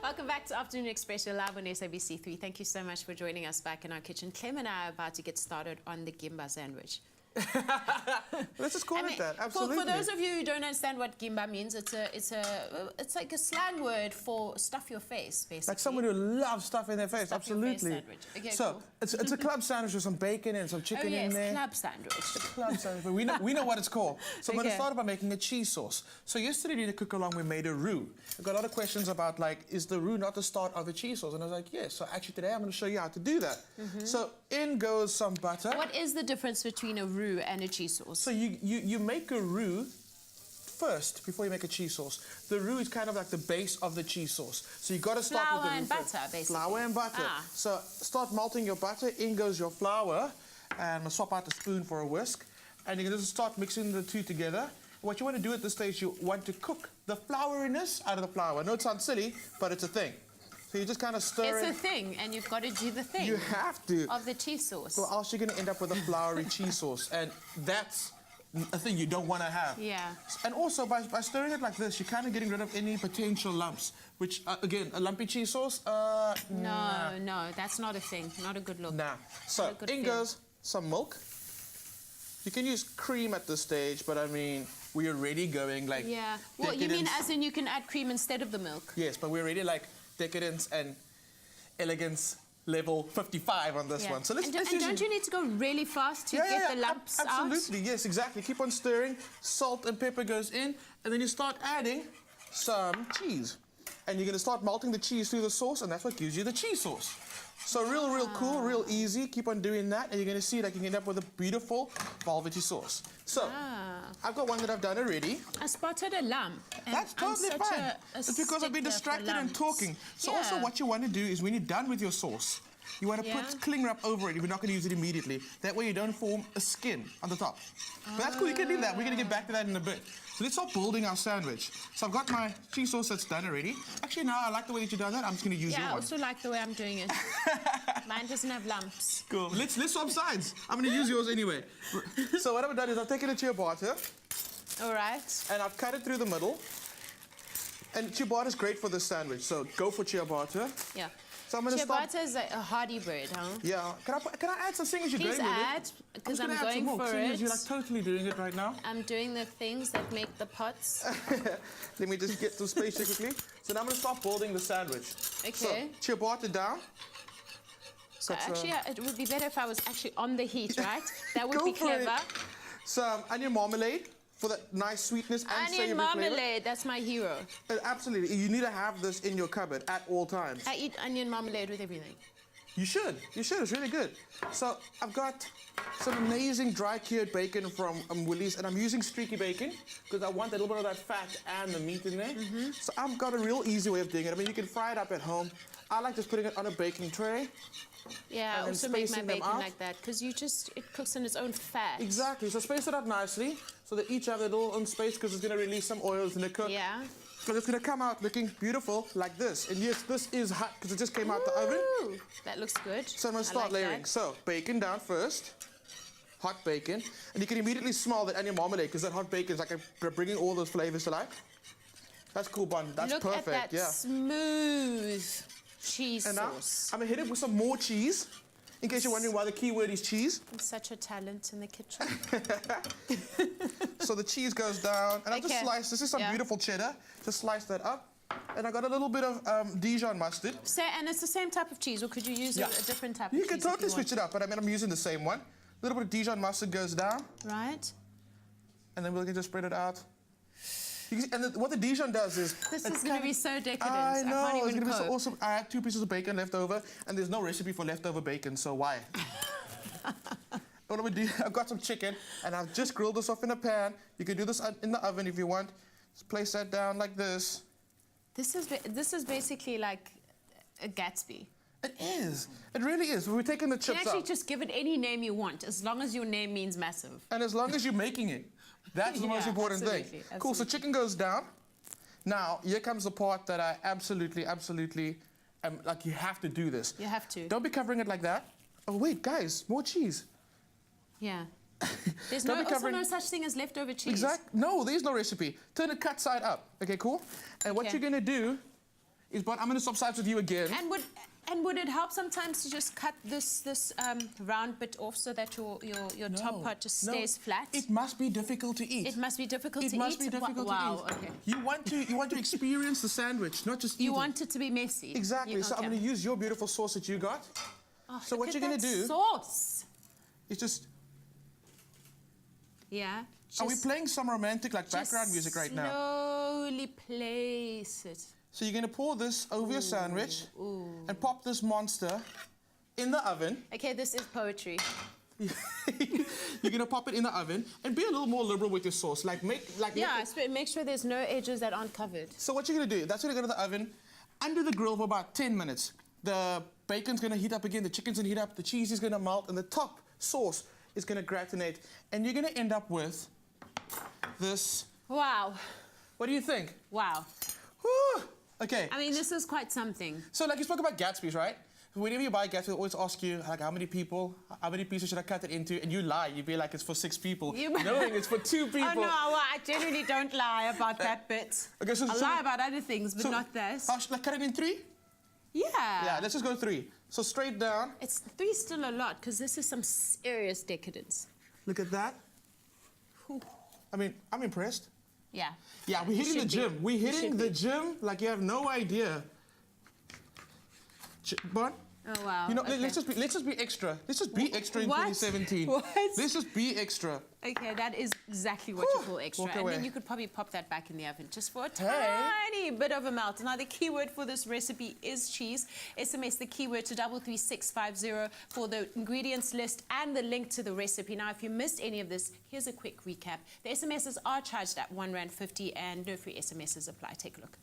Welcome back to Afternoon Expression live on SABC3. Thank you so much for joining us back in our kitchen. Clem and I are about to get started on the gimba sandwich. Let's just call it that. Absolutely. For those of you who don't understand what gimba means, it's like a slang word for stuff your face, basically. Like someone who loves stuff in their face. Stuff Absolutely. Your face sandwich. Okay, so cool. it's a club sandwich with some bacon and some chicken in there. Club sandwich. It's a club sandwich, but we know what it's called. So I'm going to start by making a cheese sauce. So yesterday in the cook along we made a roux. I got a lot of questions about like, is the roux not the start of the cheese sauce? And I was like, yes. So actually today I'm going to show you how to do that. So in goes some butter. What is the difference between a roux and a cheese sauce? So you make a roux first before you make a cheese sauce. The roux is kind of like the base of the cheese sauce. So you got to start with the roux and butter, basically. Flour and butter. So start melting your butter. In goes your flour, and I'm gonna swap out the spoon for a whisk. And you're gonna just start mixing the two together. What you want to do at this stage, you want to cook the flouriness out of the flour. I know it sounds silly, but it's a thing. So you just kind of stir it. It's a thing, and you've got to do the thing. You have to. Of the cheese sauce. Or else you're going to end up with a floury cheese sauce. And that's a thing you don't want to have. Yeah. And also, by stirring it like this, you're kind of getting rid of any potential lumps. Which, again, a lumpy cheese sauce, No, that's not a thing. Not a good look. Nah. So, in goes some milk. You can use cream at this stage, but I mean, we're already going like... Yeah. Well, you mean as in you can add cream instead of the milk? Yes, but we're already like decadence and elegance level 55 on this one. So let's don't you need to go really fast to get the lumps out? Absolutely, yes, exactly. Keep on stirring. Salt and pepper goes in, and then you start adding some cheese. And you're going to start melting the cheese through the sauce, and that's what gives you the cheese sauce. So real cool, real easy. Keep on doing that, and you're going to see that you can end up with a beautiful velvety sauce. So, I've got one that I've done already. I spotted a lump. That's totally fine. It's because I've been distracted and talking. So also what you want to do is when you're done with your sauce, you want to put cling wrap over it if you're not going to use it immediately. That way you don't form a skin on the top. But that's cool, you can leave that. We're going to get back to that in a bit. So let's start building our sandwich. So I've got my cheese sauce that's done already. Actually, now I like the way that you've done that. I'm just going to use your one. I also like the way I'm doing it. Mine doesn't have lumps. Cool. Let's swap sides. I'm going to use yours anyway. So what I've done is I've taken a ciabatta. All right. And I've cut it through the middle. And ciabatta is great for this sandwich, so go for ciabatta. Yeah. So I'm going to start... Ciabatta is a hearty bread, huh? Yeah. Can I add some things you're Please going with it? add, because I'm going for it. You're like totally doing it right now. I'm doing the things that make the pots. Let me just get some space here quickly. So now I'm going to start building the sandwich. Okay. So ciabatta down. So actually, it would be better if I was actually on the heat, right? That would be clever. Some onion marmalade for that nice sweetness and savory flavor. Onion marmalade, that's my hero. Absolutely. You need to have this in your cupboard at all times. I eat onion marmalade with everything. You should. You should. It's really good. So I've got some amazing dry cured bacon from Woolies, and I'm using streaky bacon because I want a little bit of that fat and the meat in there. So I've got a real easy way of doing it. I mean, you can fry it up at home. I like just putting it on a baking tray. Yeah, I also make my bacon like that because it cooks in its own fat. Exactly. So space it out nicely so that each have their little own space because it's going to release some oils in the cook. Yeah. So it's going to come out looking beautiful like this. And yes, this is hot because it just came out the oven. That looks good. So I'm going to start layering. So bacon down first. Hot bacon. And you can immediately smell that onion marmalade because that hot bacon is like bringing all those flavors to life. That's cool, Bon. That's perfect. Look at that smooth cheese and now, sauce. I'm going to hit it with some more cheese. In case you're wondering why the key word is cheese. I'm such a talent in the kitchen. So the cheese goes down. And I've just sliced, this is some beautiful cheddar. Just slice that up. And I got a little bit of Dijon mustard. And it's the same type of cheese, or could you use a different type of cheese? You can totally switch it up, but I mean, I'm using the same one. A little bit of Dijon mustard goes down. Right. And then we can just spread it out. You can see, and what the Dijon does is... This is going to be so decadent. I know, I can't even it's going to be so awesome. I had 2 pieces of bacon left over, and there's no recipe for leftover bacon, so why? What I'm going to do, I've got some chicken, and I've just grilled this off in a pan. You can do this in the oven if you want. Just place that down like this. This is basically like a Gatsby. It is. It really is. We're taking the chips out. You can actually just give it any name you want, as long as your name means massive. And as long as you're making it. That's the most important thing. Absolutely. Cool, so chicken goes down. Now, here comes the part that I absolutely, like you have to do this. You have to. Don't be covering it like that. Oh, wait, guys, more cheese. Yeah. There's also no such thing as leftover cheese. No, there's no recipe. Turn it cut side up. Okay, cool? And what you're going to do is, but I'm going to swap sides with you again. And would it help sometimes to just cut this round bit off so that your top part just stays flat? It must be difficult to eat. It must be difficult to eat? It must be difficult to eat. Wow, okay. You want to experience the sandwich, not just eat You want it to be messy. Exactly. So I'm going to use your beautiful sauce that you got. Oh, so what you're going to do sauce. is just... Yeah. Are we playing some romantic background music right now? Slowly place it. So you're going to pour this over your sandwich and pop this monster in the oven. Okay, this is poetry. You're going to pop it in the oven and be a little more liberal with your sauce. Make sure there's no edges that aren't covered. So what you're going to do, that's going to go to the oven under the grill for about 10 minutes. The bacon's going to heat up again, the chicken's going to heat up, the cheese is going to melt, and the top sauce is going to gratinate. And you're going to end up with this. Wow. What do you think? Wow. Whew. Okay. I mean, this is quite something. So, you spoke about Gatsby's, right? Whenever you buy Gatsby, they always ask you, how many people, how many pieces should I cut it into? And you lie. You'd be like, it's for 6 people, knowing it's for 2 people. Oh, no, well, I generally don't lie about that bit. Okay, I lie about other things, but not this. Should I cut it in 3? Yeah. Yeah, let's just go 3. So, straight down. 3 is still a lot, because this is some serious decadence. Look at that. Whew. I mean, I'm impressed. Yeah. Yeah, we're hitting the gym. We're hitting the gym like you have no idea. But oh wow. You know, okay. let's just be extra. Let's just be extra in 2017. What? Let's just be extra. Okay, that is exactly what you call extra. And then you could probably pop that back in the oven just for a tiny bit of a melt. Now the keyword for this recipe is cheese. SMS the keyword to 33650 for the ingredients list and the link to the recipe. Now if you missed any of this, here's a quick recap. The SMSs are charged at R1.50 and no free SMSs apply. Take a look.